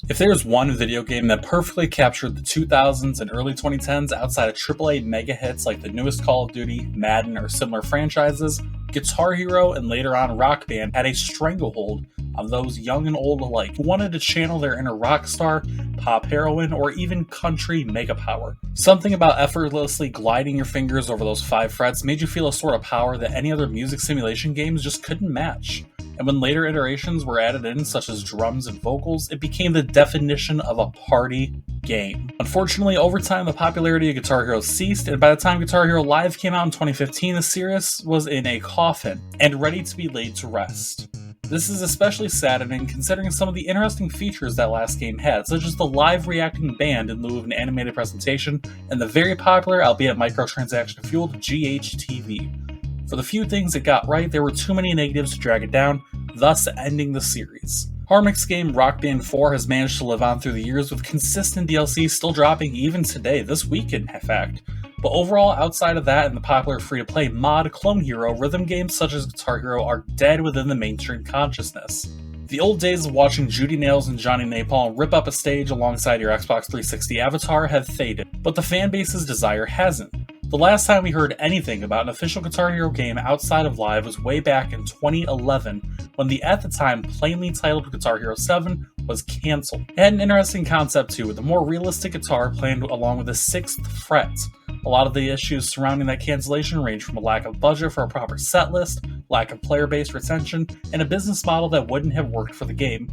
If there's one video game that perfectly captured the 2000s and early 2010s outside of AAA mega hits like the newest Call of Duty, Madden, or similar franchises, Guitar Hero and later on Rock Band had a stranglehold on those young and old alike who wanted to channel their inner rock star, pop heroine, or even country mega power. Something about effortlessly gliding your fingers over those 5 frets made you feel a sort of power that any other music simulation games just couldn't match. And when later iterations were added in, such as drums and vocals, it became the definition of a party game. Unfortunately, over time, the popularity of Guitar Hero ceased, and by the time Guitar Hero Live came out in 2015, the series was in a coffin and ready to be laid to rest. This is especially saddening considering some of the interesting features that last game had, such as the live reacting band in lieu of an animated presentation, and the very popular, albeit microtransaction-fueled, GHTV. For the few things it got right, there were too many negatives to drag it down, thus ending the series. Harmonics game Rock Band 4 has managed to live on through the years with consistent DLC still dropping even today, this week in fact. But overall, outside of that and the popular free-to-play mod Clone Hero, rhythm games such as Guitar Hero are dead within the mainstream consciousness. The old days of watching Judy Nails and Johnny Napalm rip up a stage alongside your Xbox 360 avatar have faded, but the fanbase's desire hasn't. The last time we heard anything about an official Guitar Hero game outside of Live was way back in 2011, when the at the time plainly titled Guitar Hero 7 was cancelled. It had an interesting concept too, with a more realistic guitar playing along with the 6th fret. A lot of the issues surrounding that cancellation range from a lack of budget for a proper set list, lack of player-based retention, and a business model that wouldn't have worked for the game.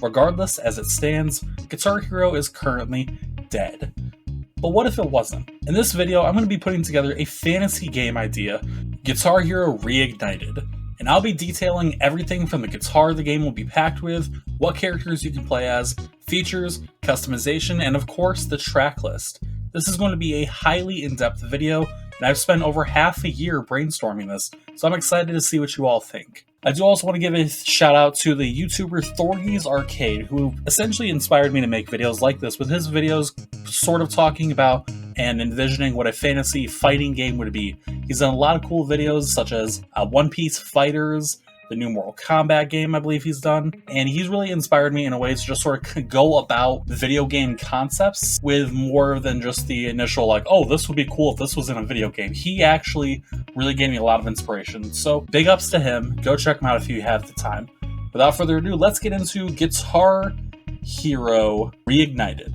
Regardless, as it stands, Guitar Hero is currently dead. But what if it wasn't? In this video, I'm going to be putting together a fantasy game idea, Guitar Hero Reignited, and I'll be detailing everything from the guitar the game will be packed with, what characters you can play as, features, customization, and of course the track list. This is going to be a highly in-depth video, and I've spent over half a year brainstorming this, so I'm excited to see what you all think. I do also want to give a shout out to the YouTuber Thorgy's Arcade, who essentially inspired me to make videos like this, with his videos sort of talking about and envisioning what a fantasy fighting game would be. He's done a lot of cool videos, such as One Piece Fighters, the new Mortal Kombat game I believe he's done, and he's really inspired me in a way to just sort of go about video game concepts with more than just the initial like, oh, this would be cool if this was in a video game. He actually really gave me a lot of inspiration, so big ups to him. Go check him out if you have the time. Without further ado, let's get into Guitar Hero Reignited.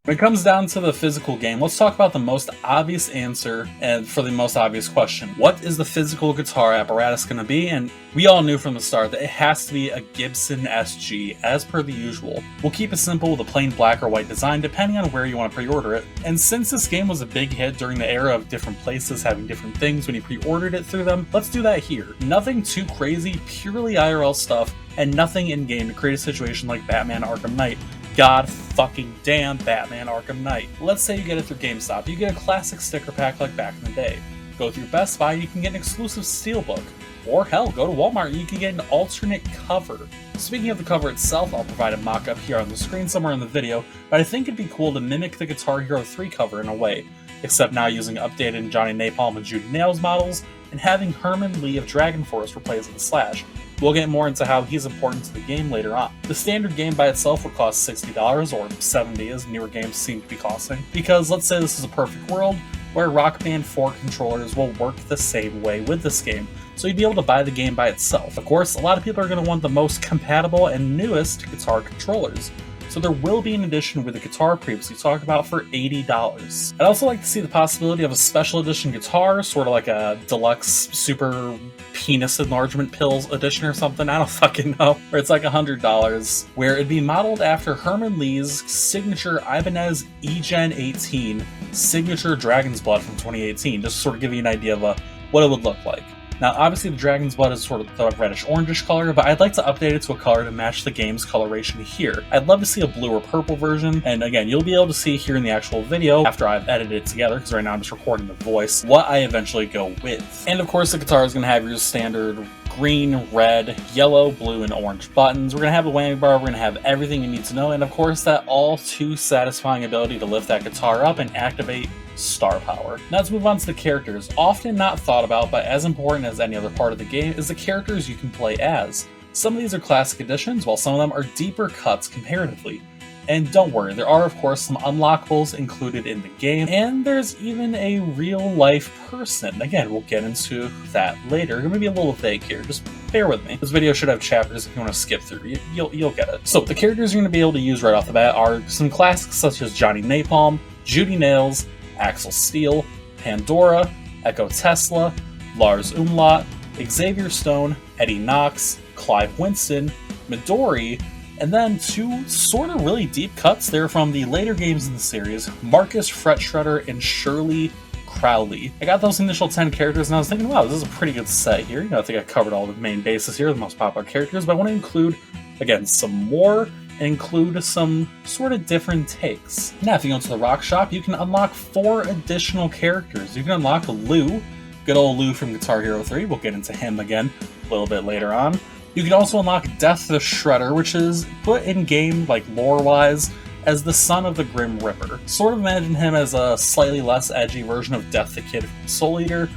When it comes down to the physical game, let's talk about the most obvious answer and for the most obvious question. What is the physical guitar apparatus going to be? And we all knew from the start that it has to be a Gibson SG, as per the usual. We'll keep it simple with a plain black or white design, depending on where you want to pre-order it. And since this game was a big hit during the era of different places having different things when you pre-ordered it through them, let's do that here. Nothing too crazy, purely IRL stuff, and nothing in-game to create a situation like Batman Arkham Knight. God fucking damn Batman Arkham Knight. Let's say you get it through GameStop. You get a classic sticker pack like back in the day. Go through Best Buy, you can get an exclusive steelbook. Or hell, go to Walmart and you can get an alternate cover. Speaking of the cover itself, I'll provide a mock-up here on the screen somewhere in the video, but I think it'd be cool to mimic the Guitar Hero 3 cover in a way, except now using updated Johnny Napalm and Judy Nails models, and having Herman Lee of Dragon Force replace the Slash. We'll get more into how he's important to the game later on. The standard game by itself would cost $60 or $70 as newer games seem to be costing, because let's say this is a perfect world where Rock Band 4 controllers will work the same way with this game, so you'd be able to buy the game by itself. Of course, a lot of people are going to want the most compatible and newest guitar controllers, so there will be an edition with the guitar previously talked about for $80. I'd also like to see the possibility of a special edition guitar, sort of like a deluxe super penis enlargement pills edition or something, I don't fucking know, where it's like $100, where it'd be modeled after Herman Lee's signature Ibanez E-Gen 18 signature Dragon's Blood from 2018, just to sort of give you an idea of what it would look like. Now, obviously the Dragon's Blood is sort of the reddish-orangish color, but I'd like to update it to a color to match the game's coloration here. I'd love to see a blue or purple version, and again, you'll be able to see here in the actual video, after I've edited it together, because right now I'm just recording the voice, what I eventually go with. And of course, the guitar is going to have your standard green, red, yellow, blue, and orange buttons. We're going to have a whammy bar, we're going to have everything you need to know, and of course that all too satisfying ability to lift that guitar up and activate star power. Now let's move on to the characters. Often not thought about, but as important as any other part of the game, is the characters you can play as. Some of these are classic editions, while some of them are deeper cuts comparatively. And don't worry, there are of course some unlockables included in the game, and there's even a real-life person. Again, we'll get into that later. I'm gonna be a little vague here, just bear with me. This video should have chapters if you want to skip through. You'll get it. So the characters you're going to be able to use right off the bat are some classics such as Johnny Napalm, Judy Nails, Axel Steel, Pandora, Echo Tesla, Lars Umlaut, Xavier Stone, Eddie Knox, Clive Winston, Midori, and then two sort of really deep cuts there from the later games in the series, Marcus Fret Shredder and Shirley Crowley. I got those initial 10 characters and I was thinking, wow, this is a pretty good set here. I think I covered all the main bases here, the most popular characters, but I want to include, again, some more and include some sort of different takes. Now, if you go to the Rock Shop, you can unlock 4 additional characters. You can unlock Lou, good old Lou from Guitar Hero 3. We'll get into him again a little bit later on. You can also unlock Death the Shredder, which is put in-game, like lore-wise, as the son of the Grim Reaper. Sort of imagine him as a slightly less edgy version of Death the Kid from Soul Eater,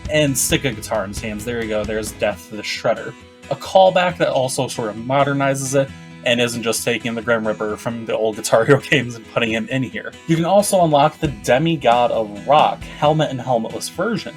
and stick a guitar in his hands. There you go, there's Death the Shredder. A callback that also sort of modernizes it, and isn't just taking the Grim Reaper from the old Guitar Hero games and putting him in here. You can also unlock the Demigod of Rock, helmet and helmetless version.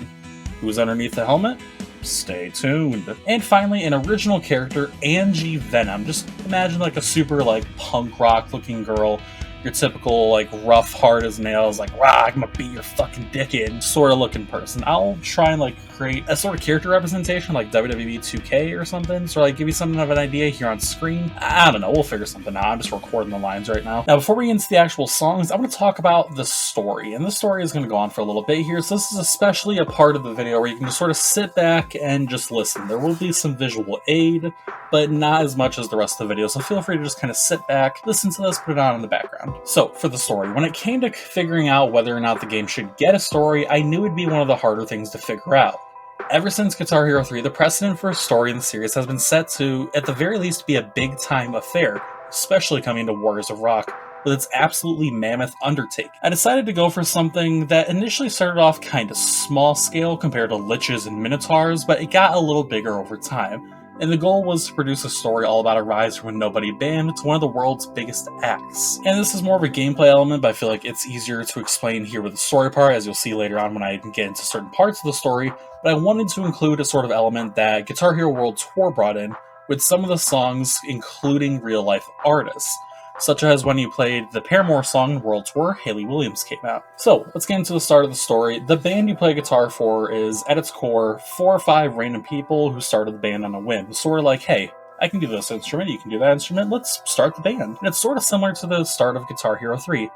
Who's underneath the helmet? Stay tuned. And finally, an original character, Angie Venom. Just imagine like a super like punk rock looking girl. Your typical like rough, hard as nails, like rah, I'm gonna beat your fucking dick in sort of looking person. I'll try and like create a sort of character representation like WWE 2K or something, so like give you something of an idea here on screen. I don't know, we'll figure something out. I'm just recording the lines right now. Now before we get into the actual songs, I'm going to talk about the story, and the story is going to go on for a little bit here, so this is especially a part of the video where you can just sort of sit back and just listen. There will be some visual aid, but not as much as the rest of the video, so feel free to just kind of sit back, listen to this, put it on in the background. So, for the story, when it came to figuring out whether or not the game should get a story, I knew it'd be one of the harder things to figure out. Ever since Guitar Hero 3, the precedent for a story in the series has been set to, at the very least, be a big-time affair, especially coming to Warriors of Rock, with its absolutely mammoth undertaking. I decided to go for something that initially started off kind of small-scale compared to Liches and Minotaurs, but it got a little bigger over time. And the goal was to produce a story all about a rise from a nobody band to one of the world's biggest acts. And this is more of a gameplay element, but I feel like it's easier to explain here with the story part, as you'll see later on when I get into certain parts of the story. But I wanted to include a sort of element that Guitar Hero World Tour brought in, with some of the songs including real-life artists, such as when you played the Paramore song in World Tour, Hayley Williams came out. So, let's get into the start of the story. The band you play guitar for is, at its core, 4 or 5 random people who started the band on a whim. Sort of like, hey, I can do this instrument, you can do that instrument, let's start the band. And it's sort of similar to the start of Guitar Hero 3.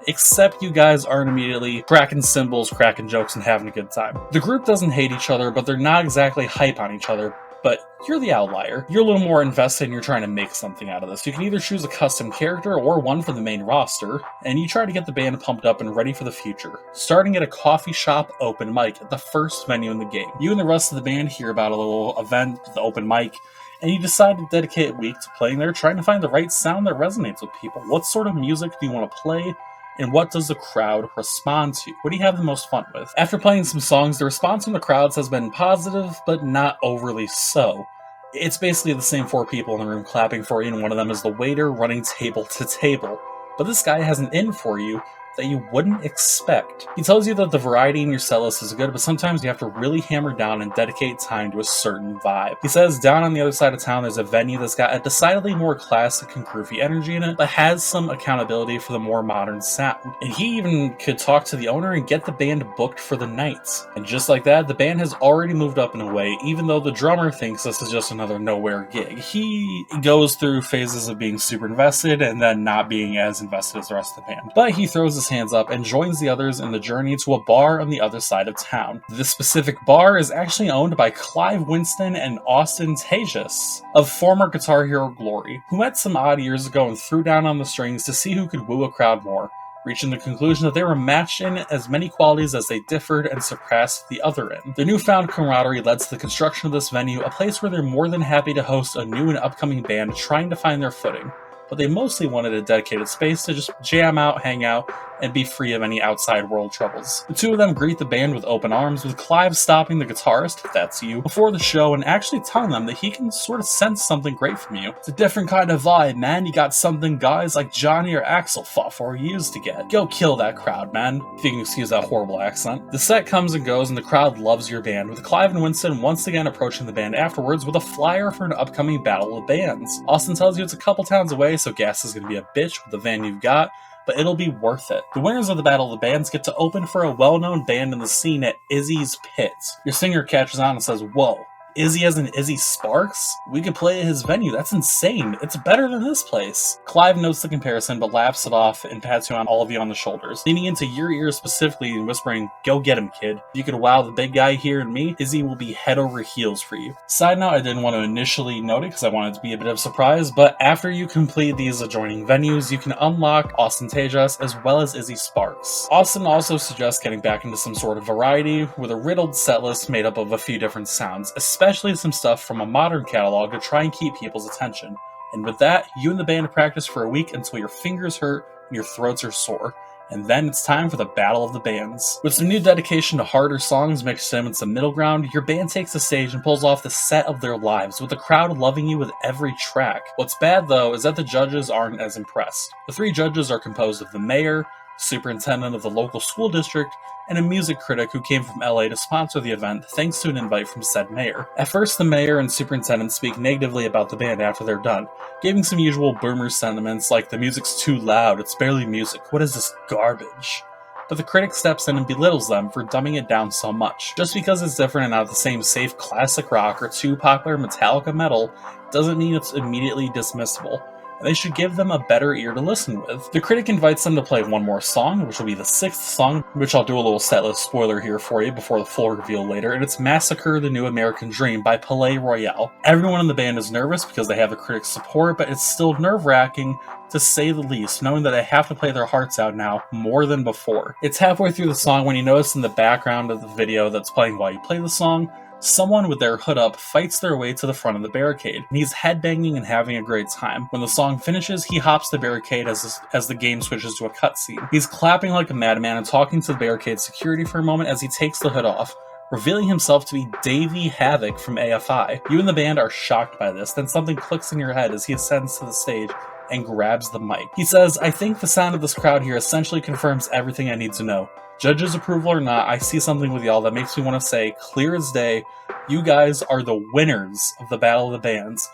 Except you guys aren't immediately cracking cymbals, cracking jokes, and having a good time. The group doesn't hate each other, but they're not exactly hype on each other. But you're the outlier. You're a little more invested and you're trying to make something out of this. You can either choose a custom character or one from the main roster, and you try to get the band pumped up and ready for the future. Starting at a coffee shop open mic at the first venue in the game. You and the rest of the band hear about a little event, the open mic, and you decide to dedicate a week to playing there, trying to find the right sound that resonates with people. What sort of music do you want to play? And what does the crowd respond to? What do you have the most fun with? After playing some songs, the response from the crowds has been positive, but not overly so. It's basically the same 4 people in the room clapping for you, and one of them is the waiter running table to table. But this guy has an in for you that you wouldn't expect. He tells you that the variety in your set list is good, but sometimes you have to really hammer down and dedicate time to a certain vibe. He says down on the other side of town there's a venue that's got a decidedly more classic and groovy energy in it, but has some accountability for the more modern sound. And he even could talk to the owner and get the band booked for the nights. And just like that, the band has already moved up in a way, even though the drummer thinks this is just another nowhere gig. He goes through phases of being super invested and then not being as invested as the rest of the band. But he throws his hands up and joins the others in the journey to a bar on the other side of town. This specific bar is actually owned by Clive Winston and Austin Tejas of former Guitar Hero glory, who met some odd years ago and threw down on the strings to see who could woo a crowd more, reaching the conclusion that they were matched in as many qualities as they differed and surpassed the other end. Their newfound camaraderie led to the construction of this venue, a place where they're more than happy to host a new and upcoming band trying to find their footing. But they mostly wanted a dedicated space to just jam out, hang out, and be free of any outside world troubles. The two of them greet the band with open arms, with Clive stopping the guitarist, if that's you, before the show and actually telling them that he can sort of sense something great from you. It's a different kind of vibe, man. You got something guys like Johnny or Axel fought for years to get. Go kill that crowd, man. If you can excuse that horrible accent. The set comes and goes and the crowd loves your band, with Clive and Winston once again approaching the band afterwards with a flyer for an upcoming battle of bands. Austin tells you it's a couple towns away, so gas is going to be a bitch with the van you've got, but it'll be worth it. The winners of the Battle of the Bands get to open for a well-known band in the scene at Izzy's Pit. Your singer catches on and says, "Whoa, Izzy as in Izzy Sparks? We could play at his venue, that's insane. It's better than this place." Clive notes the comparison but laughs it off and pats all of you on the shoulders, leaning into your ear specifically and whispering, "Go get him, kid. If you could wow the big guy here and me, Izzy will be head over heels for you." Side note, I didn't want to initially note it because I wanted it to be a bit of a surprise, but after you complete these adjoining venues, you can unlock Austin Tejas as well as Izzy Sparks. Austin also suggests getting back into some sort of variety with a riddled set list made up of a few different sounds, especially some stuff from a modern catalog to try and keep people's attention. And with that, you and the band practice for a week until your fingers hurt and your throats are sore. And then it's time for the Battle of the Bands. With some new dedication to harder songs mixed in with some middle ground, your band takes the stage and pulls off the set of their lives, with the crowd loving you with every track. What's bad though is that the judges aren't as impressed. The three judges are composed of the mayor, superintendent of the local school district, and a music critic who came from LA to sponsor the event thanks to an invite from said mayor. At first, the mayor and superintendent speak negatively about the band after they're done, giving some usual boomer sentiments like, "The music's too loud, it's barely music, what is this garbage?" But the critic steps in and belittles them for dumbing it down so much. Just because it's different and not the same safe classic rock or too popular Metallica metal doesn't mean it's immediately dismissible. They should give them a better ear to listen with. The critic invites them to play one more song, which will be the 6th song, which I'll do a little setlist spoiler here for you before the full reveal later, and it's Massacre the New American Dream by Palais Royale. Everyone in the band is nervous because they have the critic's support, but it's still nerve-wracking to say the least, knowing that they have to play their hearts out now more than before. It's halfway through the song when you notice in the background of the video that's playing while you play the song, someone with their hood up fights their way to the front of the barricade, and he's headbanging and having a great time. When the song finishes, he hops the barricade as the game switches to a cutscene. He's clapping like a madman and talking to the barricade security for a moment as he takes the hood off, revealing himself to be Davey Havoc from AFI. You and the band are shocked by this, then something clicks in your head as he ascends to the stage and grabs the mic. He says, "I think the sound of this crowd here essentially confirms everything I need to know. Judges' approval or not, I see something with y'all that makes me want to say, clear as day, you guys are the winners of the Battle of the Bands.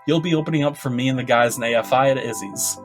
You'll be opening up for me and the guys in AFI at Izzy's."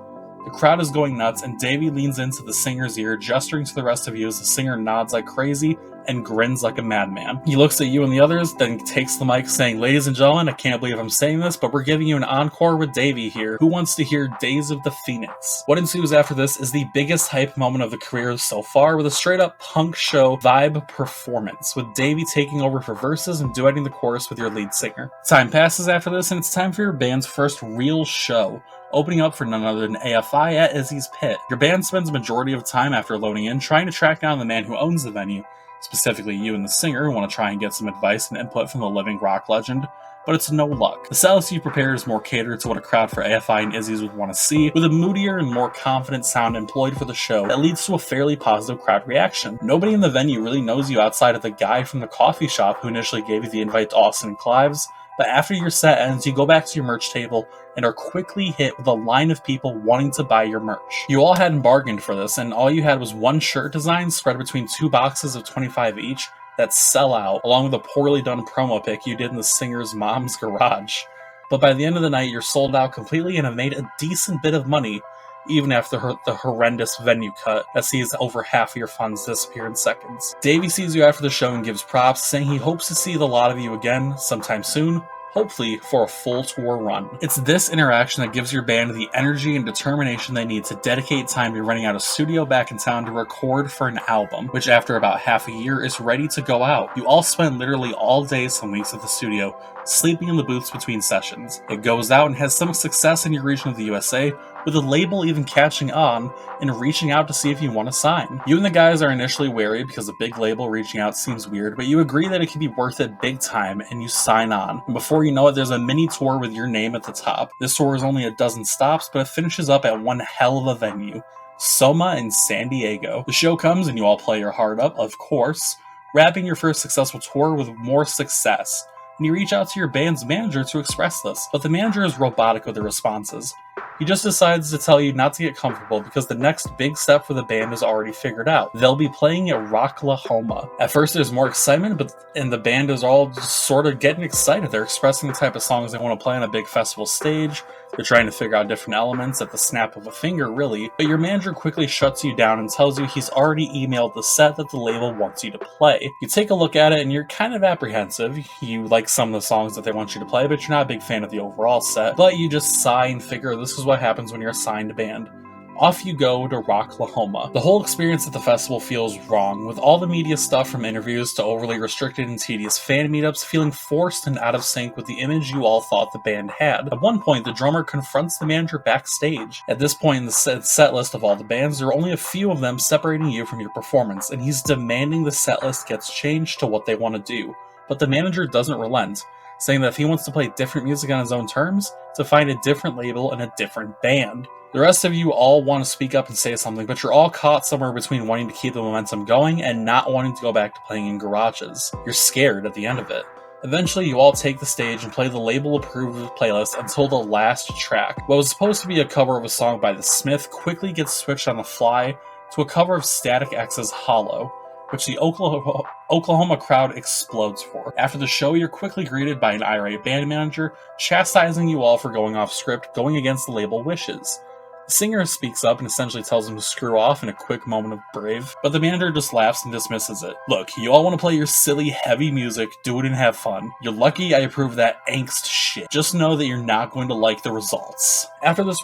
The crowd is going nuts, and Davey leans into the singer's ear, gesturing to the rest of you as the singer nods like crazy and grins like a madman. He looks at you and the others, then takes the mic saying, "Ladies and gentlemen, I can't believe I'm saying this, but we're giving you an encore with Davey here. Who wants to hear Days of the Phoenix?" What ensues after this is the biggest hype moment of the career so far, with a straight-up punk show vibe performance, with Davey taking over for verses and duetting the chorus with your lead singer. Time passes after this, and it's time for your band's first real show, opening up for none other than AFI at Izzy's Pit. Your band spends a majority of time after loading in trying to track down the man who owns the venue. Specifically, you and the singer who want to try and get some advice and input from the living rock legend, but it's no luck. The setlist you prepare is more catered to what a crowd for AFI and Izzy's would want to see, with a moodier and more confident sound employed for the show that leads to a fairly positive crowd reaction. Nobody in the venue really knows you outside of the guy from the coffee shop who initially gave you the invite to Austin and Clive's, but after your set ends, you go back to your merch table and are quickly hit with a line of people wanting to buy your merch. You all hadn't bargained for this, and all you had was one shirt design spread between 2 boxes of 25 each that sell out, along with a poorly done promo pic you did in the singer's mom's garage. But by the end of the night, you're sold out completely and have made a decent bit of money, even after the horrendous venue cut that sees over half of your funds disappear in seconds. Davey sees you after the show and gives props, saying he hopes to see the lot of you again sometime soon, hopefully for a full tour run. It's this interaction that gives your band the energy and determination they need to dedicate time to renting out a studio back in town to record for an album, which after about half a year is ready to go out. You all spend literally all day some weeks at the studio, sleeping in the booths between sessions. It goes out and has some success in your region of the USA, with the label even catching on and reaching out to see if you want to sign. You and the guys are initially wary because a big label reaching out seems weird, but you agree that it can be worth it big time and you sign on. And before you know it, there's a mini tour with your name at the top. This tour is only a dozen stops, but it finishes up at one hell of a venue, Soma in San Diego. The show comes and you all play your heart up, of course, wrapping your first successful tour with more success. And you reach out to your band's manager to express this, but the manager is robotic with the responses. He just decides to tell you not to get comfortable because the next big step for the band is already figured out. They'll be playing at Rocklahoma. At first there's more excitement, and the band is all just sort of getting excited. They're expressing the type of songs they want to play on a big festival stage. They're trying to figure out different elements at the snap of a finger, really. But your manager quickly shuts you down and tells you he's already emailed the set that the label wants you to play. You take a look at it and you're kind of apprehensive. You like some of the songs that they want you to play, but you're not a big fan of the overall set. But you just sigh and figure this is what happens when you're assigned a band. Off you go to Rocklahoma. The whole experience at the festival feels wrong, with all the media stuff from interviews to overly restricted and tedious fan meetups feeling forced and out of sync with the image you all thought the band had. At one point, the drummer confronts the manager backstage. At this point in the set list of all the bands, there are only a few of them separating you from your performance, and he's demanding the set list gets changed to what they want to do. But the manager doesn't relent, saying that if he wants to play different music on his own terms, to find a different label and a different band. The rest of you all want to speak up and say something, but you're all caught somewhere between wanting to keep the momentum going and not wanting to go back to playing in garages. You're scared at the end of it. Eventually, you all take the stage and play the label-approved playlist until the last track. What was supposed to be a cover of a song by The Smith quickly gets switched on the fly to a cover of Static X's Hollow, which the Oklahoma crowd explodes for. After the show, you're quickly greeted by an irate band manager, chastising you all for going off script, going against the label wishes. The singer speaks up and essentially tells him to screw off in a quick moment of brave, but the manager just laughs and dismisses it. Look, you all want to play your silly, heavy music, do it and have fun. You're lucky I approve that angst shit. Just know that you're not going to like the results. After this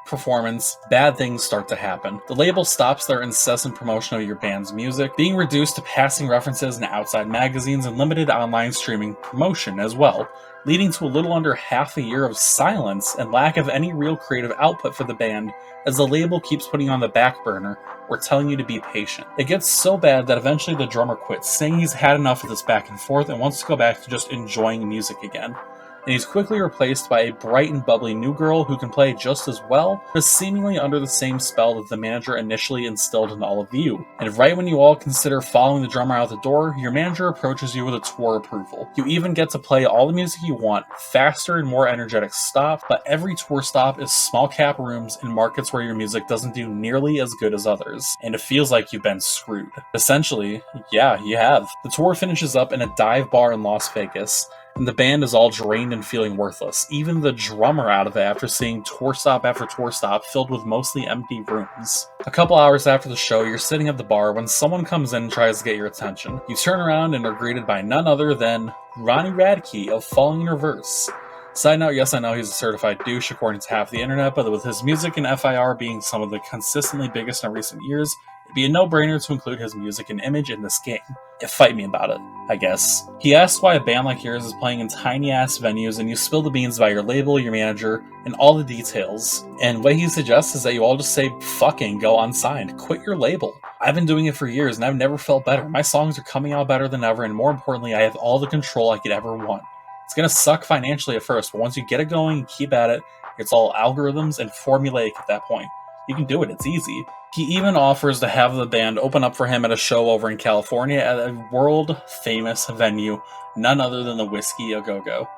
performance, bad things start to happen. The label stops their incessant promotion of your band's music, being reduced to passing references in outside magazines and limited online streaming promotion as well, leading to a little under half a year of silence and lack of any real creative output for the band, as the label keeps putting on the back burner or telling you to be patient. It gets so bad that eventually the drummer quits, saying he's had enough of this back and forth and wants to go back to just enjoying music again. And he's quickly replaced by a bright and bubbly new girl who can play just as well, but is seemingly under the same spell that the manager initially instilled in all of you. And right when you all consider following the drummer out the door, your manager approaches you with a tour approval. You even get to play all the music you want, faster and more energetic stop, but every tour stop is small cap rooms in markets where your music doesn't do nearly as good as others, and it feels like you've been screwed. Essentially, yeah, you have. The tour finishes up in a dive bar in Las Vegas, and the band is all drained and feeling worthless, even the drummer out of it after seeing tour stop after tour stop filled with mostly empty rooms. A couple hours after the show, you're sitting at the bar when someone comes in and tries to get your attention. You turn around and are greeted by none other than Ronnie Radke of Falling in Reverse. Side note, yes, I know he's a certified douche according to half the internet, but with his music and FIR being some of the consistently biggest in recent years, it'd be a no-brainer to include his music and image in this game. Yeah, fight me about it, I guess. He asks why a band like yours is playing in tiny-ass venues, and you spill the beans about your label, your manager, and all the details. And what he suggests is that you all just say, fucking go unsigned. Quit your label. I've been doing it for years, and I've never felt better. My songs are coming out better than ever, and more importantly, I have all the control I could ever want. It's gonna suck financially at first, but once you get it going and keep at it, it's all algorithms and formulaic at that point. You can do it, it's easy. He even offers to have the band open up for him at a show over in California at a world-famous venue, none other than the Whiskey A Go-Go.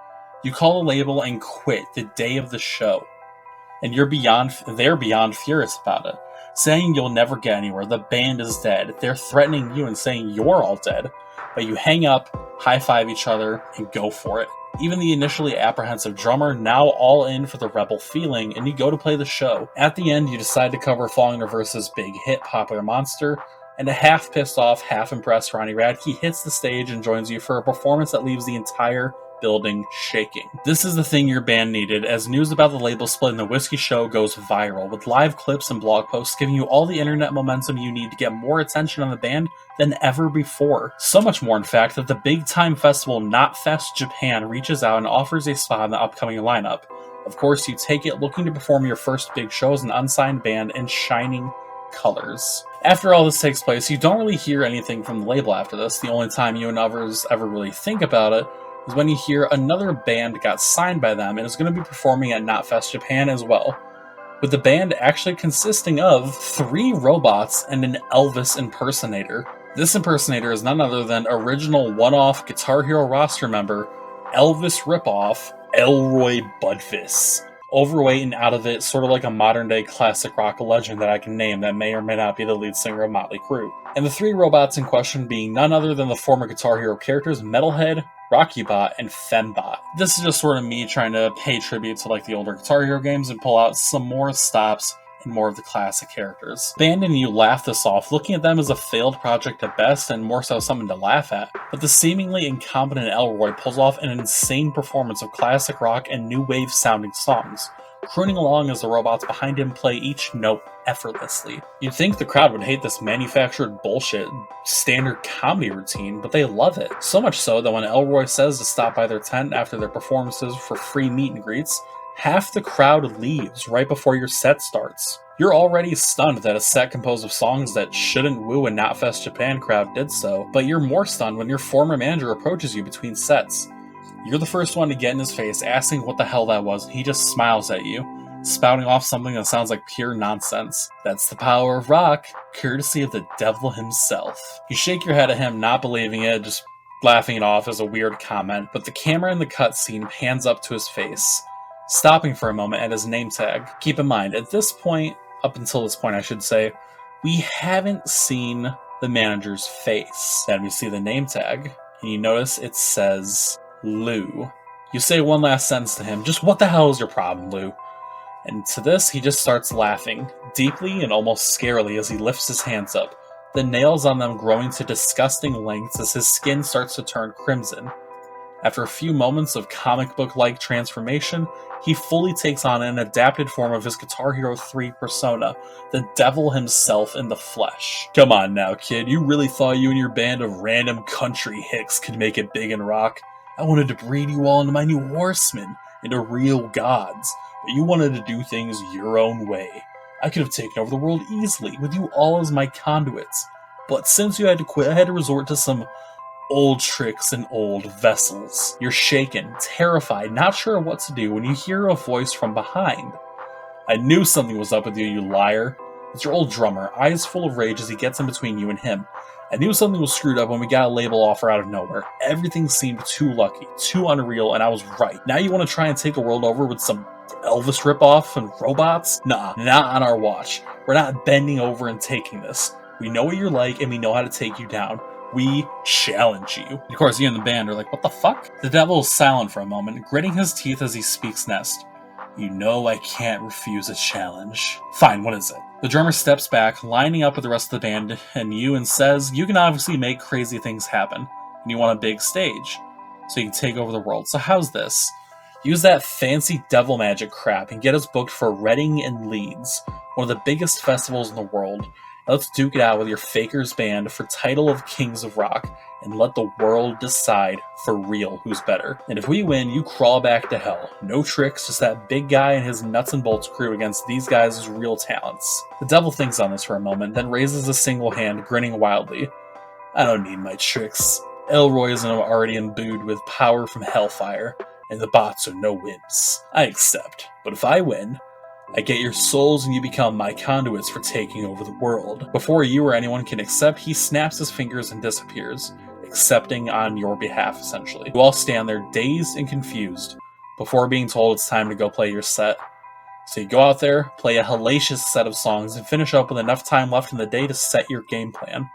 You call the label and quit the day of the show, and they're beyond furious about it, saying you'll never get anywhere, the band is dead. They're threatening you and saying you're all dead, but you hang up, high-five each other, and go for it. Even the initially apprehensive drummer now all in for the rebel feeling, and you go to play the show. At the end, you decide to cover Falling in Reverse's big hit, Popular Monster, and a half-pissed off, half-impressed Ronnie Radke hits the stage and joins you for a performance that leaves the entire building shaking. This is the thing your band needed, as news about the label split in the Whiskey show goes viral, with live clips and blog posts giving you all the internet momentum you need to get more attention on the band than ever before. So much more, in fact, that the big-time festival Knotfest Japan reaches out and offers a spot in the upcoming lineup. Of course, you take it looking to perform your first big show as an unsigned band in shining colors. After all this takes place, you don't really hear anything from the label after this. The only time you and others ever really think about it is when you hear another band got signed by them and is going to be performing at Knotfest Japan as well. with the band actually consisting of 3 robots and an Elvis impersonator. This impersonator is none other than original one-off Guitar Hero roster member, Elvis ripoff, Elroy Budfus. Overweight and out of it, sort of like a modern-day classic rock legend that I can name that may or may not be the lead singer of Motley Crue. And the 3 robots in question being none other than the former Guitar Hero characters Metalhead, Rockybot, and Fembot. This is just sort of me trying to pay tribute to like the older Guitar Hero games and pull out some more stops and more of the classic characters. Band and you laugh this off, looking at them as a failed project at best and more so something to laugh at, but the seemingly incompetent Elroy pulls off an insane performance of classic rock and new wave sounding songs, crooning along as the robots behind him play each note effortlessly. You'd think the crowd would hate this manufactured bullshit standard comedy routine, but they love it. So much so that when Elroy says to stop by their tent after their performances for free meet and greets, half the crowd leaves right before your set starts. You're already stunned that a set composed of songs that shouldn't woo a Knotfest Japan crowd did so, but you're more stunned when your former manager approaches you between sets. You're the first one to get in his face, asking what the hell that was, and he just smiles at you, spouting off something that sounds like pure nonsense. That's the power of rock, courtesy of the devil himself. You shake your head at him, not believing it, just laughing it off as a weird comment, but the camera in the cutscene pans up to his face, stopping for a moment at his name tag. Keep in mind, at this point, up until this point I should say, we haven't seen the manager's face. Then we see the name tag, and you notice it says Lou. You say one last sentence to him, just what the hell is your problem, Lou? And to this, he just starts laughing, deeply and almost scarily as he lifts his hands up, the nails on them growing to disgusting lengths as his skin starts to turn crimson. After a few moments of comic book-like transformation, he fully takes on an adapted form of his Guitar Hero 3 persona, the devil himself in the flesh. Come on now, kid, you really thought you and your band of random country hicks could make it big in rock? I wanted to breed you all into my new horsemen, into real gods, but you wanted to do things your own way. I could have taken over the world easily, with you all as my conduits, but since you had to quit, I had to resort to some old tricks and old vessels. You're shaken, terrified, not sure what to do when you hear a voice from behind. I knew something was up with you, you liar. It's your old drummer, eyes full of rage as he gets in between you and him. I knew something was screwed up when we got a label offer out of nowhere. Everything seemed too lucky, too unreal, and I was right. Now you want to try and take the world over with some Elvis ripoff and robots? Nah, not on our watch. We're not bending over and taking this. We know what you're like, and we know how to take you down. We challenge you. Of course, you and the band are like, what the fuck? The devil is silent for a moment, gritting his teeth as he speaks next. You know I can't refuse a challenge. Fine, what is it? The drummer steps back, lining up with the rest of the band and you, and says, you can obviously make crazy things happen, and you want a big stage, so you can take over the world. So how's this? Use that fancy devil magic crap and get us booked for Reading and Leeds, one of the biggest festivals in the world. Let's duke it out with your Fakers band for title of Kings of Rock, and let the world decide for real who's better. And if we win, you crawl back to hell. No tricks, just that big guy and his nuts and bolts crew against these guys' real talents. The devil thinks on this for a moment, then raises a single hand, grinning wildly. I don't need my tricks. Elroy isn't already imbued with power from hellfire, and the bots are no wimps. I accept, but if I win, I get your souls and you become my conduits for taking over the world. Before you or anyone can accept, he snaps his fingers and disappears, accepting on your behalf, essentially. You all stand there dazed and confused before being told it's time to go play your set. So you go out there, play a hellacious set of songs, and finish up with enough time left in the day to set your game plan.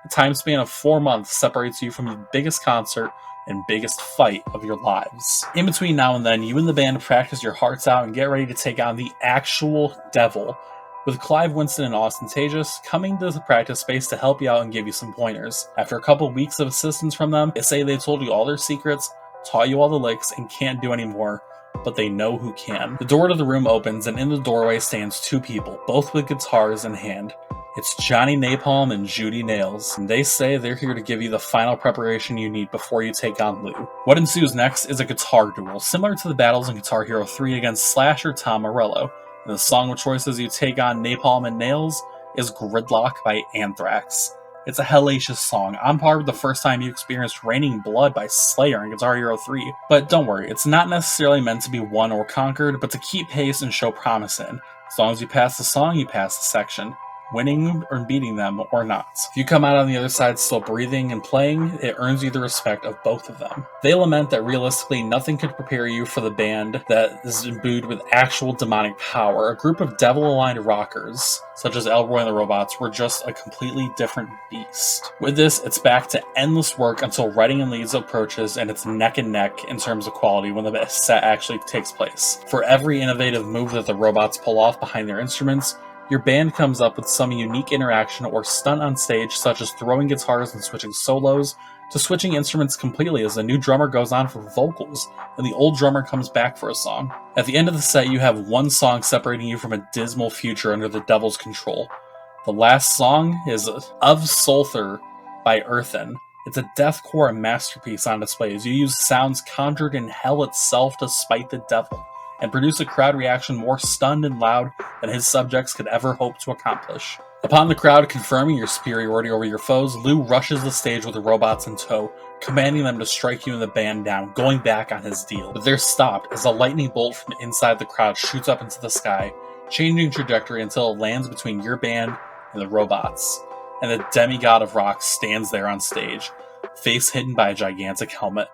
A time span of 4 months separates you from your biggest concert and biggest fight of your lives. In between now and then, you and the band practice your hearts out and get ready to take on the actual devil, with Clive Winston and Ostentatious coming to the practice space to help you out and give you some pointers. After a couple weeks of assistance from them, they say they told you all their secrets, taught you all the licks, and can't do any more, but they know who can. The door to the room opens, and in the doorway stands 2 people, both with guitars in hand. It's Johnny Napalm and Judy Nails, and they say they're here to give you the final preparation you need before you take on Lou. What ensues next is a guitar duel, similar to the battles in Guitar Hero 3 against Slash or Tom Morello, and the song of choices you take on Napalm and Nails is Gridlock by Anthrax. It's a hellacious song, on par with the first time you experienced Raining Blood by Slayer in Guitar Hero 3. But don't worry, it's not necessarily meant to be won or conquered, but to keep pace and show promise in. As long as you pass the song, you pass the section, winning or beating them or not. If you come out on the other side still breathing and playing, it earns you the respect of both of them. They lament that realistically nothing could prepare you for the band that is imbued with actual demonic power. A group of devil-aligned rockers, such as Elroy and the Robots, were just a completely different beast. With this, it's back to endless work until Writing in Leads approaches and it's neck and neck in terms of quality when the set actually takes place. For every innovative move that the Robots pull off behind their instruments, your band comes up with some unique interaction or stunt on stage, such as throwing guitars and switching solos, to switching instruments completely as the new drummer goes on for vocals, and the old drummer comes back for a song. At the end of the set, you have one song separating you from a dismal future under the devil's control. The last song is Of Sulthur by Earthen. It's a deathcore masterpiece on display as you use sounds conjured in hell itself to spite the devil, and produce a crowd reaction more stunned and loud than his subjects could ever hope to accomplish. Upon the crowd confirming your superiority over your foes, Lou rushes the stage with the Robots in tow, commanding them to strike you and the band down, going back on his deal. But they're stopped as a lightning bolt from inside the crowd shoots up into the sky, changing trajectory until it lands between your band and the Robots. And the demigod of rock stands there on stage, face hidden by a gigantic helmet.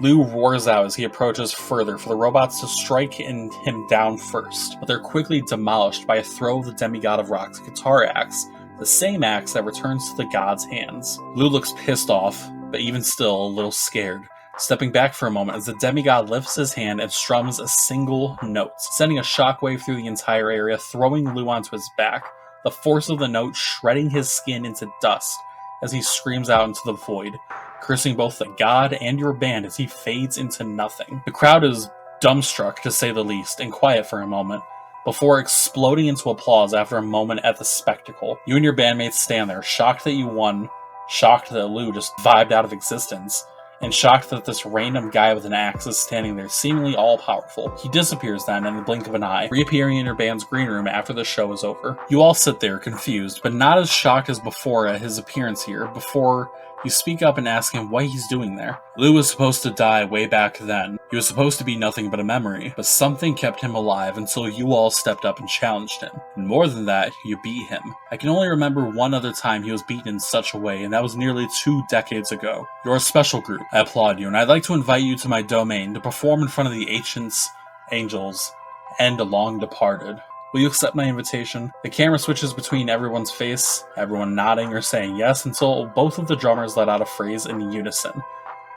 Lou roars out as he approaches further for the Robots to strike him down first, but they're quickly demolished by a throw of the demigod of rock's guitar axe, the same axe that returns to the god's hands. Lou looks pissed off, but even still a little scared, stepping back for a moment as the demigod lifts his hand and strums a single note, sending a shockwave through the entire area, throwing Lou onto his back, the force of the note shredding his skin into dust as he screams out into the void, cursing both the god and your band as he fades into nothing. The crowd is dumbstruck, to say the least, and quiet for a moment, before exploding into applause after a moment at the spectacle. You and your bandmates stand there, shocked that you won, shocked that Lou just vibed out of existence, and shocked that this random guy with an axe is standing there, seemingly all-powerful. He disappears then in the blink of an eye, reappearing in your band's green room after the show is over. You all sit there, confused, but not as shocked as before at his appearance here, before you speak up and ask him what he's doing there. Lou was supposed to die way back then. He was supposed to be nothing but a memory, but something kept him alive until you all stepped up and challenged him. And more than that, you beat him. I can only remember one other time he was beaten in such a way, and that was nearly 2 decades ago. You're a special group. I applaud you, and I'd like to invite you to my domain to perform in front of the ancients, angels, and the long departed. Will you accept my invitation? The camera switches between everyone's face, everyone nodding or saying yes, until both of the drummers let out a phrase in unison.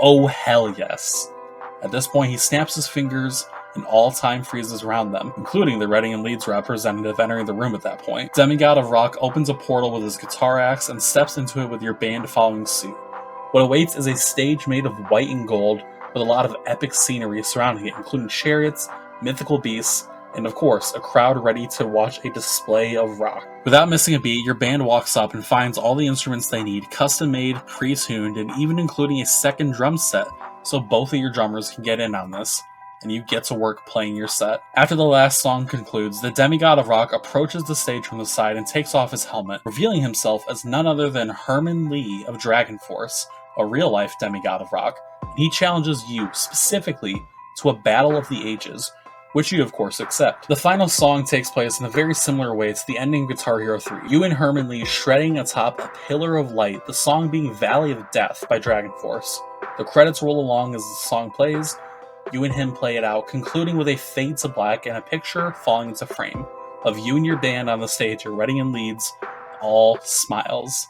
Oh hell yes. At this point, he snaps his fingers and all time freezes around them, including the Reading and Leeds representative entering the room at that point. Demigod of Rock opens a portal with his guitar axe and steps into it with your band following suit. What awaits is a stage made of white and gold with a lot of epic scenery surrounding it, including chariots, mythical beasts, and of course, a crowd ready to watch a display of rock. Without missing a beat, your band walks up and finds all the instruments they need, custom-made, pre-tuned, and even including a second drum set, so both of your drummers can get in on this, and you get to work playing your set. After the last song concludes, the Demigod of Rock approaches the stage from the side and takes off his helmet, revealing himself as none other than Herman Lee of Dragon Force, a real-life Demigod of Rock, and he challenges you, specifically, to a battle of the ages, which you of course accept. The final song takes place in a very similar way to the ending of Guitar Hero 3. You and Herman Lee shredding atop a pillar of light, the song being Valley of Death by Dragon Force. The credits roll along as the song plays, you and him play it out, concluding with a fade to black and a picture falling into frame of you and your band on the stage at Reading and Leeds, all smiles.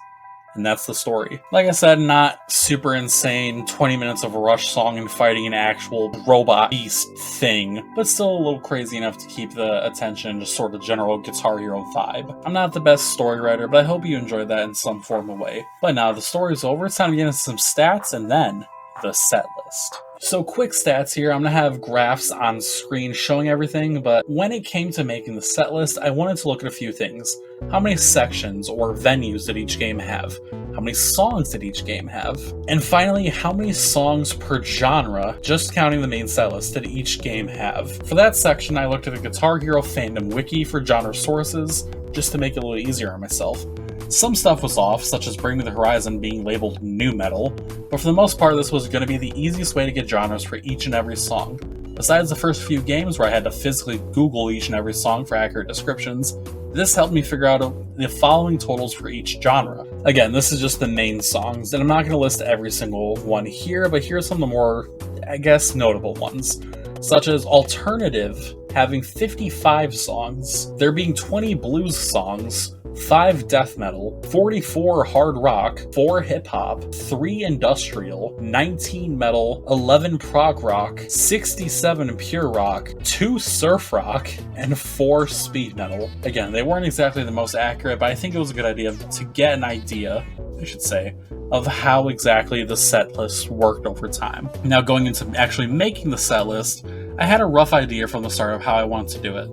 And that's the story. Like I said, not super insane, 20 minutes of a Rush song and fighting an actual robot beast thing, but still a little crazy enough to keep the attention, just sort of general Guitar Hero vibe. I'm not the best story writer, but I hope you enjoyed that in some form of way. But now the story's over, it's time to get into some stats and then the set list. So quick stats here, I'm going to have graphs on screen showing everything, but when it came to making the set list, I wanted to look at a few things. How many sections or venues did each game have? How many songs did each game have? And finally, how many songs per genre, just counting the main set list, did each game have? For that section, I looked at a Guitar Hero fandom wiki for genre sources, just to make it a little easier on myself. Some stuff was off, such as Bring Me the Horizon being labeled nu metal, but for the most part this was going to be the easiest way to get genres for each and every song. Besides the first few games where I had to physically Google each and every song for accurate descriptions, this helped me figure out the following totals for each genre. Again, this is just the main songs, and I'm not going to list every single one here, but here are some of the more, I guess, notable ones, such as alternative having 55 songs, there being 20 blues songs, 5 death metal, 44 hard rock, 4 hip hop, 3 industrial, 19 metal, 11 prog rock, 67 pure rock, 2 surf rock, and 4 speed metal. Again, they weren't exactly the most accurate, but I think it was a good idea to get an idea, I should say, of how exactly the set list worked over time. Now, going into actually making the set list, I had a rough idea from the start of how I wanted to do it.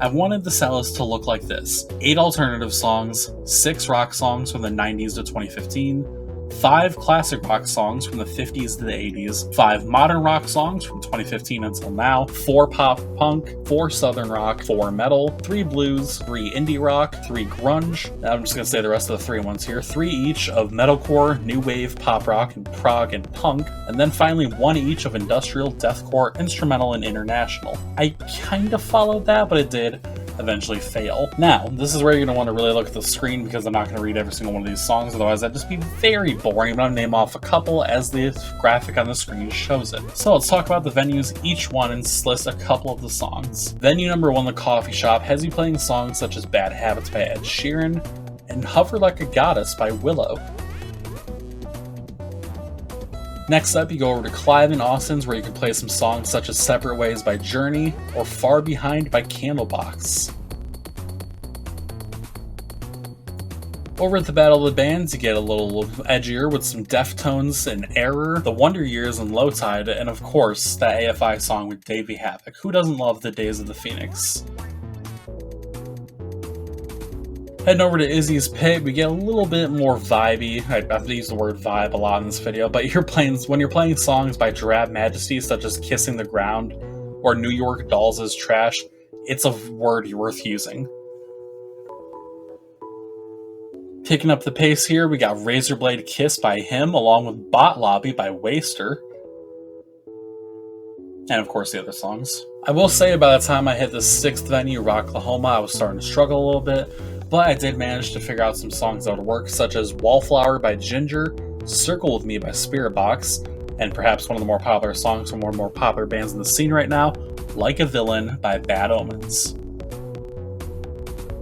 I wanted the set list to look like this: 8 alternative songs, 6 rock songs from the 90s to 2015, 5 classic rock songs from the 50s to the 80s, 5 modern rock songs from 2015 until now, 4 pop punk, 4 southern rock, 4 metal, 3 blues, 3 indie rock, 3 grunge. I'm just going to say the rest of the 3 ones here. 3 each of metalcore, new wave, pop rock, and prog and punk, and then finally 1 each of industrial, deathcore, instrumental, and international. I kind of followed that, but it did eventually fail. Now, this is where you're going to want to really look at the screen, because I'm not going to read every single one of these songs, otherwise that'd just be very boring, but I'm going to name off a couple as the graphic on the screen shows it. So let's talk about the venues, each one, and list a couple of the songs. Venue number 1, the coffee shop, has you playing songs such as Bad Habits by Ed Sheeran and Hover Like a Goddess by Willow. Next up, you go over to Clive and Austin's, where you can play some songs such as Separate Ways by Journey or Far Behind by Candlebox. Over at the Battle of the Bands, you get a little edgier with some Deftones and Error, The Wonder Years and Low Tide, and of course, that AFI song with Davey Havok. Who doesn't love the Days of the Phoenix? Heading over to Izzy's Pit, we get a little bit more vibey. I have to use the word vibe a lot in this video, but when you're playing songs by Drab Majesty, such as Kissing the Ground or New York Dolls is Trash, it's a word worth using. Picking up the pace here, we got Razorblade Kiss by him, along with Bot Lobby by Waster. And of course the other songs. I will say by the time I hit the 6th venue, Rocklahoma, I was starting to struggle a little bit, but I did manage to figure out some songs that would work, such as Wallflower by Ginger, Circle With Me by Spirit Box, and perhaps one of the more popular songs from one of the more popular bands in the scene right now, Like a Villain by Bad Omens.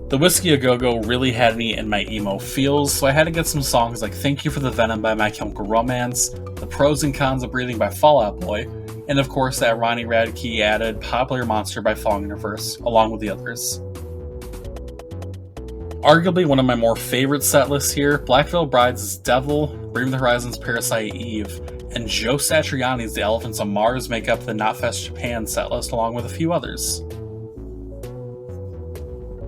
The Whiskey A Go-Go really had me in my emo feels, so I had to get some songs like Thank You for the Venom by My Chemical Romance, The Pros and Cons of Breathing by Fall Out Boy, and of course that Ronnie Radke added Popular Monster by Falling in Reverse, along with the others. Arguably one of my more favorite set lists here, Black Veil Brides' Devil, Bring the Horizon's Parasite Eve, and Joe Satriani's The Elephants on Mars make up the Knotfest Japan set list, along with a few others.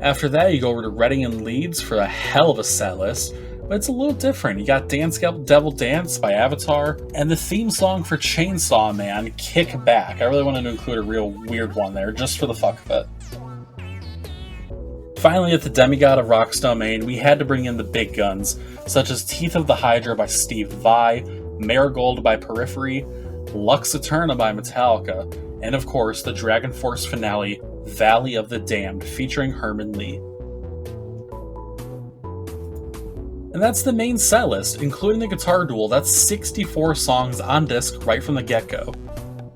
After that, you go over to Reading and Leeds for a hell of a set list, but it's a little different. You got Dance Devil Dance by Avatar, and the theme song for Chainsaw Man, Kick Back. I really wanted to include a real weird one there, just for the fuck of it. Finally, at the Demigod of Rock's Domain, we had to bring in the big guns, such as Teeth of the Hydra by Steve Vai, Marigold by Periphery, Lux Eterna by Metallica, and of course, the Dragon Force finale, Valley of the Damned, featuring Herman Lee. And that's the main set list, including the guitar duel. That's 64 songs on disc right from the get-go.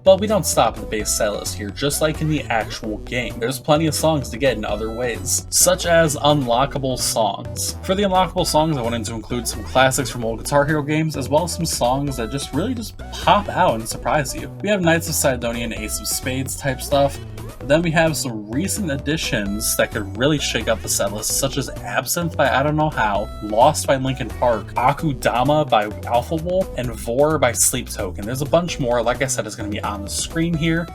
But we don't stop at the base set list here, just like in the actual game. There's plenty of songs to get in other ways, such as unlockable songs. For the unlockable songs, I wanted to include some classics from old Guitar Hero games, as well as some songs that really pop out and surprise you. We have Knights of Sidonia and Ace of Spades type stuff. But then we have some recent additions that could really shake up the set list, such as Absinthe by I Don't Know How, Lost by Linkin Park, Akudama by Alpha Wolf, and Vor by Sleep Token. There's a bunch more, like I said, is going to be on the screen here,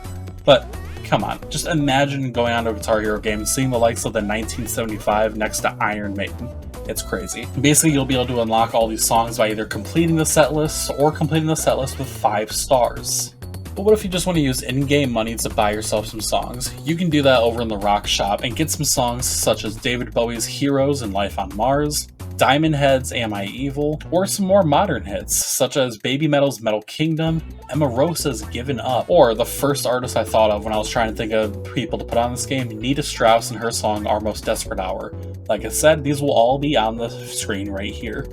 but come on, just imagine going on to a Guitar Hero game and seeing the likes of the 1975 next to Iron Maiden. It's crazy. Basically, you'll be able to unlock all these songs by either completing the set list or completing the set list with 5 stars. But what if you just want to use in-game money to buy yourself some songs? You can do that over in the Rock Shop and get some songs such as David Bowie's Heroes and Life on Mars, Diamond Head's Am I Evil, or some more modern hits, such as Baby Metal's Metal Kingdom, Emma Rosa's Given Up, or the first artist I thought of when I was trying to think of people to put on this game, Nita Strauss and her song Our Most Desperate Hour. Like I said, these will all be on the screen right here.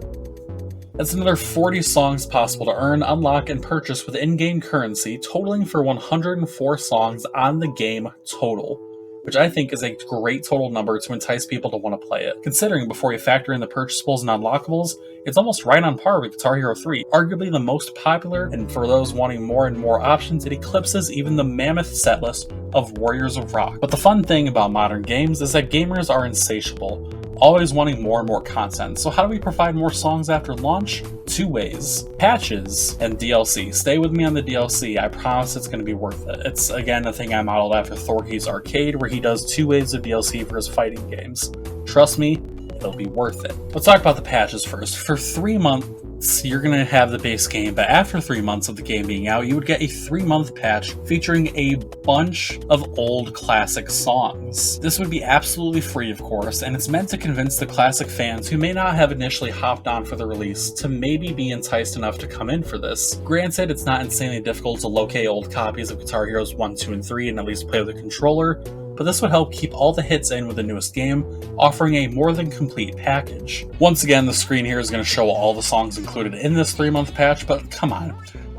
That's another 40 songs possible to earn, unlock, and purchase with in-game currency, totaling for 104 songs on the game total, which I think is a great total number to entice people to want to play it. Considering before you factor in the purchasables and unlockables, it's almost right on par with Guitar Hero 3, arguably the most popular, and for those wanting more and more options, it eclipses even the mammoth setlist of Warriors of Rock. But the fun thing about modern games is that gamers are insatiable, always wanting more and more content. So how do we provide more songs after launch? 2 ways. Patches and DLC. Stay with me on the DLC, I promise it's going to be worth it. It's again a thing I modeled after Thorkey's Arcade, where he does 2 waves of DLC for his fighting games. Trust me, it'll be worth it. Let's talk about the patches first. For 3 months, you're going to have the base game, but after 3 months of the game being out, you would get a 3-month patch featuring a bunch of old classic songs. This would be absolutely free, of course, and it's meant to convince the classic fans who may not have initially hopped on for the release to maybe be enticed enough to come in for this. Granted, it's not insanely difficult to locate old copies of Guitar Heroes 1, 2, and 3 and at least play with a controller, but this would help keep all the hits in with the newest game, offering a more than complete package. Once again, the screen here is going to show all the songs included in this 3-month patch, but come on,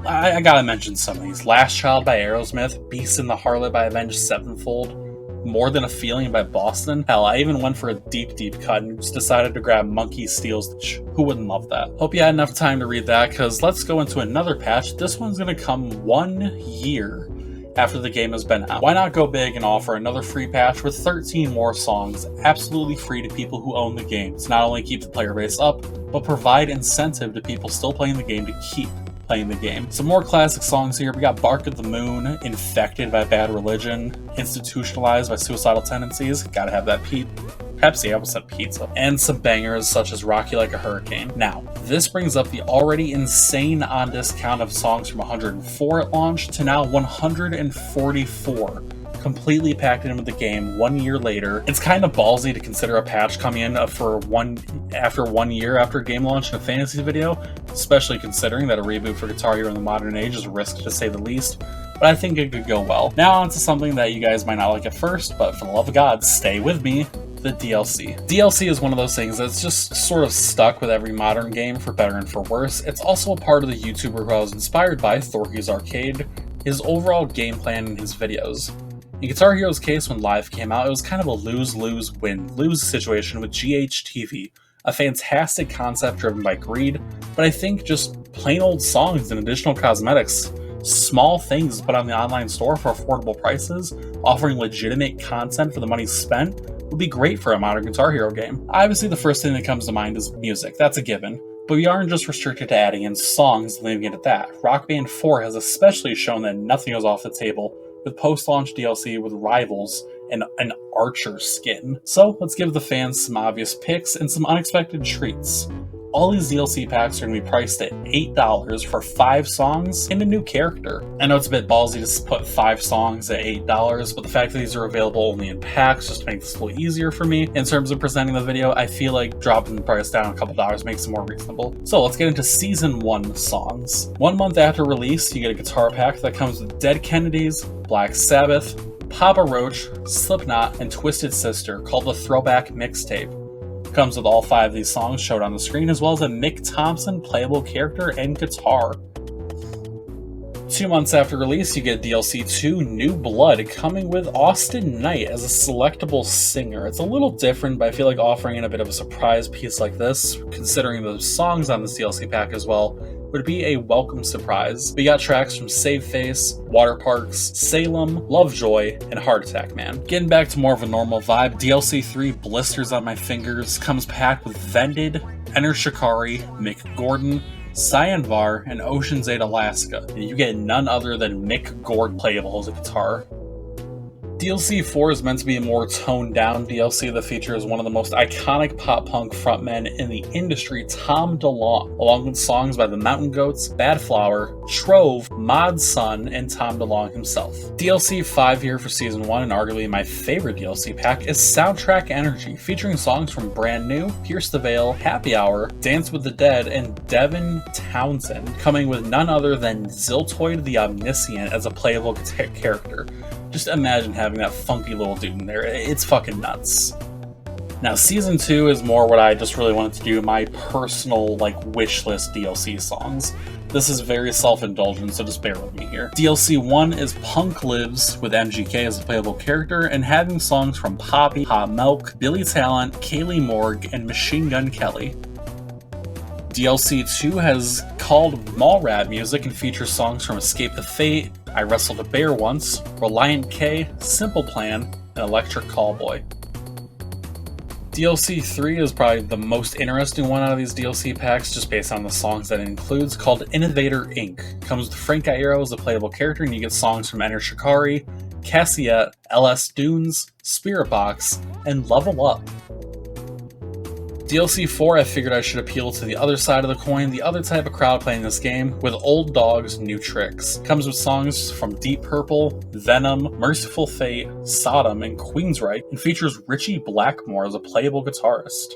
I gotta mention some of these. Last Child by Aerosmith, Beast in the Harlot by Avenged Sevenfold, More Than a Feeling by Boston. Hell, I even went for a deep cut and just decided to grab Monkey Steals the Who wouldn't love that? Hope you had enough time to read that, because let's go into another patch. This one's going to come 1 year after the game has been out. Why not go big and offer another free patch with 13 more songs, absolutely free to people who own the game, to not only keep the player base up, but provide incentive to people still playing the game to keep playing the game. Some more classic songs here. We got Bark at the Moon, Infected by Bad Religion, Institutionalized by Suicidal Tendencies, gotta have that Pepsi, I almost said pizza, and some bangers such as Rock You Like a Hurricane. Now, this brings up the already insane on discount of songs from 104 at launch to now 144, completely packed in with the game 1 year later. It's kind of ballsy to consider a patch coming in after 1 year after game launch in a fantasy video, especially considering that a reboot for Guitar Hero in the modern age is a risk to say the least, but I think it could go well. Now onto something that you guys might not like at first, but for the love of God, stay with me. The DLC. DLC is one of those things that's just sort of stuck with every modern game, for better and for worse. It's also a part of the YouTuber who I was inspired by, Thorkey's Arcade, his overall game plan in his videos. In Guitar Hero's case, when Live came out, it was kind of a lose-lose-win-lose situation with GHTV, a fantastic concept driven by greed, but I think just plain old songs and additional cosmetics, small things to put on the online store for affordable prices, offering legitimate content for the money spent, would be great for a modern Guitar Hero game. Obviously, the first thing that comes to mind is music. That's a given. But we aren't just restricted to adding in songs and leaving it at that. Rock Band 4 has especially shown that nothing is off the table, with post-launch DLC with Rivals and an Archer skin. So let's give the fans some obvious picks and some unexpected treats. All these DLC packs are going to be priced at $8 for 5 songs and a new character. I know it's a bit ballsy to put 5 songs at $8, but the fact that these are available only in packs just makes this a little easier for me. In terms of presenting the video, I feel like dropping the price down a couple dollars makes it more reasonable. So let's get into Season 1 songs. 1 month after release, you get a guitar pack that comes with Dead Kennedys, Black Sabbath, Papa Roach, Slipknot, and Twisted Sister, called the Throwback Mixtape. Comes with all 5 of these songs showed on the screen, as well as a Mick Thompson playable character and guitar. 2 months after release, you get DLC 2 New Blood, coming with Austin Knight as a selectable singer. It's a little different, but I feel like offering in a bit of a surprise piece like this, considering the songs on this DLC pack as well, would be a welcome surprise. We got tracks from Save Face, Water Parks, Salem, Lovejoy, and Heart Attack Man. Getting back to more of a normal vibe, DLC 3 Blisters on My Fingers comes packed with Vended, Enter Shikari, Mick Gordon, Cyan Var, and Ocean's 8 Alaska. And you get none other than Mick Gord playable as a guitar. DLC 4 is meant to be a more toned down DLC that features one of the most iconic pop punk frontmen in the industry, Tom DeLonge, along with songs by the Mountain Goats, Bad Flower, Shrove, Mod's Son, and Tom DeLonge himself. DLC 5 here for Season 1, and arguably my favorite DLC pack, is Soundtrack Energy, featuring songs from Brand New, Pierce the Veil, Happy Hour, Dance with the Dead, and Devin Townsend, coming with none other than Ziltoid the Omniscient as a playable character. Just imagine having that funky little dude in there. It's fucking nuts. Now, Season 2 is more what I just really wanted to do, my personal, wish list DLC songs. This is very self-indulgent, so just bear with me here. DLC 1 is Punk Lives with MGK as a playable character, and having songs from Poppy, Hot Milk, Billy Talent, Kaylee Morgue, and Machine Gun Kelly. DLC 2 has called Mallrat music and features songs from Escape the Fate, I Wrestled a Bear Once, Reliant K, Simple Plan, and Electric Callboy. DLC 3 is probably the most interesting one out of these DLC packs, just based on the songs that it includes, called Innovator Inc. Comes with Frank Iero as a playable character, and you get songs from Enter Shikari, Cassiette, LS Dunes, Spirit Box, and Level Up. DLC 4, I figured I should appeal to the other side of the coin, the other type of crowd playing this game, with Old Dogs, New Tricks. Comes with songs from Deep Purple, Venom, Merciful Fate, Sodom, and Queensryche, and features Richie Blackmore as a playable guitarist.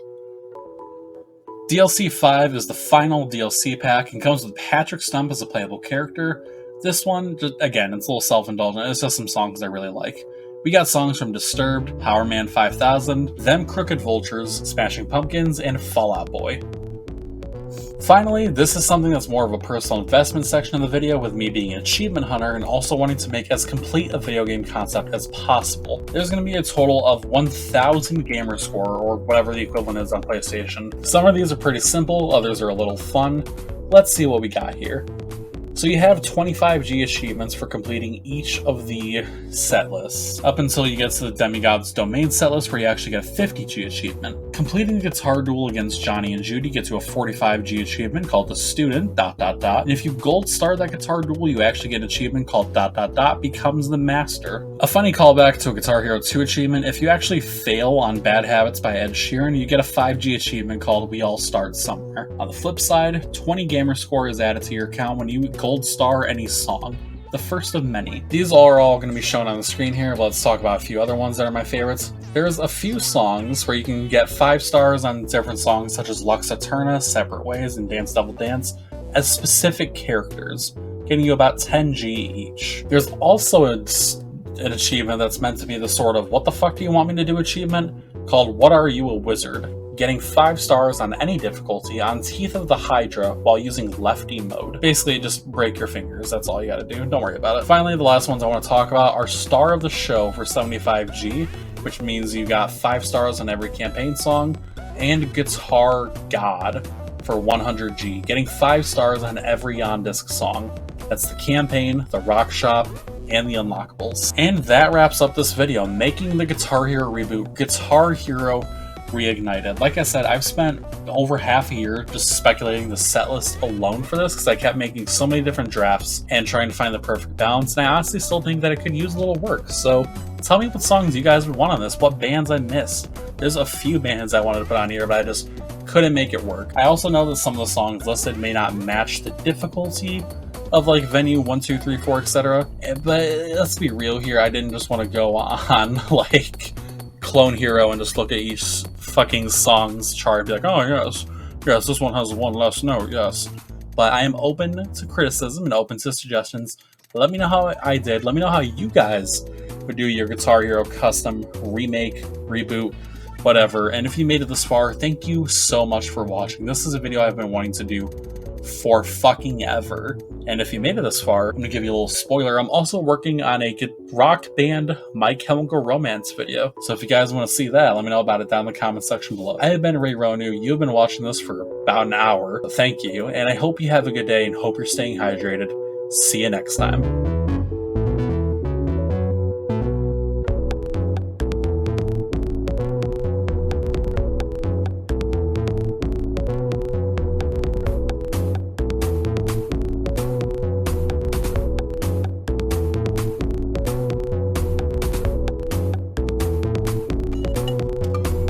DLC 5 is the final DLC pack and comes with Patrick Stump as a playable character. This one, again, it's a little self-indulgent, it's just some songs I really like. We got songs from Disturbed, Power Man 5000, Them Crooked Vultures, Smashing Pumpkins, and Fall Out Boy. Finally, this is something that's more of a personal investment section of the video, with me being an achievement hunter and also wanting to make as complete a video game concept as possible. There's going to be a total of 1,000 gamer score, or whatever the equivalent is on PlayStation. Some of these are pretty simple, others are a little fun. Let's see what we got here. So you have 25G achievements for completing each of the set lists, up until you get to the Demigod's Domain set list, where you actually get a 50G achievement. Completing the guitar duel against Johnny and Judy gets you a 45G achievement called The Student, ... And if you gold star that guitar duel, you actually get an achievement called ... Becomes the Master. A funny callback to a Guitar Hero 2 achievement, if you actually fail on Bad Habits by Ed Sheeran, you get a 5G achievement called We All Start Somewhere. On the flip side, 20 gamer score is added to your account when you gold star any song. The first of many. These are all going to be shown on the screen here, but let's talk about a few other ones that are my favorites. There's a few songs where you can get 5 stars on different songs such as Lux Eterna, Separate Ways, and Dance Devil Dance as specific characters, getting you about 10G each. There's also an achievement that's meant to be the sort of what the fuck do you want me to do achievement, called What Are You, a Wizard? Getting 5 stars on any difficulty on Teeth of the Hydra while using lefty mode. Basically, just break your fingers, that's all you gotta do, don't worry about it. Finally, the last ones I want to talk about are Star of the Show for 75G, which means you got 5 stars on every campaign song, and Guitar God for 100G, getting 5 stars on every on-disc song. That's the campaign, the rock shop, and the unlockables. And that wraps up this video, making the Guitar Hero Reboot Guitar Hero Reignited. Like I said, I've spent over half a year just speculating the set list alone for this, because I kept making so many different drafts and trying to find the perfect balance, and I honestly still think that it could use a little work. So tell me what songs you guys would want on this, what bands I missed. There's a few bands I wanted to put on here, but I just couldn't make it work. I also know that some of the songs listed may not match the difficulty of Venue 1, 2, 3, 4, etc. But let's be real here, I didn't just want to go on Clone Hero and just look at each fucking song's chart and be like, oh yes, this one has one less note, yes. But I am open to criticism and open to suggestions. Let me know how I did. Let me know how you guys would do your Guitar Hero custom remake, reboot, whatever. And if you made it this far, thank you so much for watching. This is a video I've been wanting to do for fucking ever. And if you made it this far, I'm gonna give you a little spoiler. I'm also working on a rock band My Chemical Romance video. So if you guys want to see that, let me know about it down in the comment section below. I have been Ray Ronu. You've been watching this for about an hour. Thank you. And I hope you have a good day and hope you're staying hydrated. See you next time.